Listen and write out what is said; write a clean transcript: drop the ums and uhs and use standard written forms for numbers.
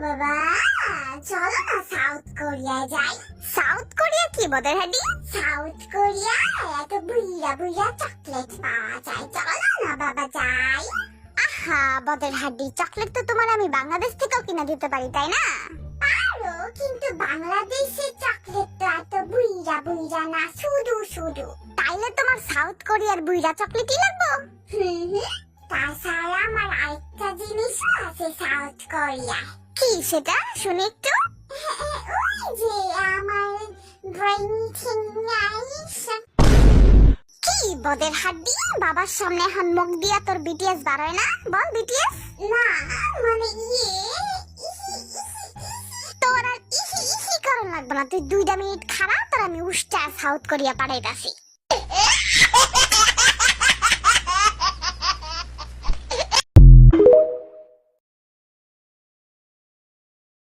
বাবা, চলো না সাউথ কোরিয়ায় যাই। সাউথ কোরিয়া কি বদের হাডি? সাউথ কোরিয়ায় এত বুইরা বুইরা চকলেট পাওয়া যায়, চলো না বাবা যাই। আহা বদের হাডি, চকলেট তো তোমার আমি বাংলাদেশ থেকেও কিনে দিতে পারি, তাই না? পারো, কিন্তু বাংলাদেশের চকলেট তো এত বুইরা বুইরা না, শুধু শুধু। তাইলে তোমার সাউথ কোরিয়ার বুইরা চকলেটই লাগবো। তাছাড়া আমার আরেকটা জিনিসও আছে সাউথ কোরিয়ায়। কি সেটা শুনি একটু। ওই যে আমার ব্রেইনিথিংস। কি বদের হাড্ডি, বাবার সামনে এখন মুখ দিয়া তোর বিটিএস বাড়ায় না? বল বিটিএস। না মানে তোর আর ইহি ইহি করন লাগবে না, তুই 2 মিনিট খারাপ, তোর আমি উষ্টা সাউথ কোরিয়া পাঠাইতাছি।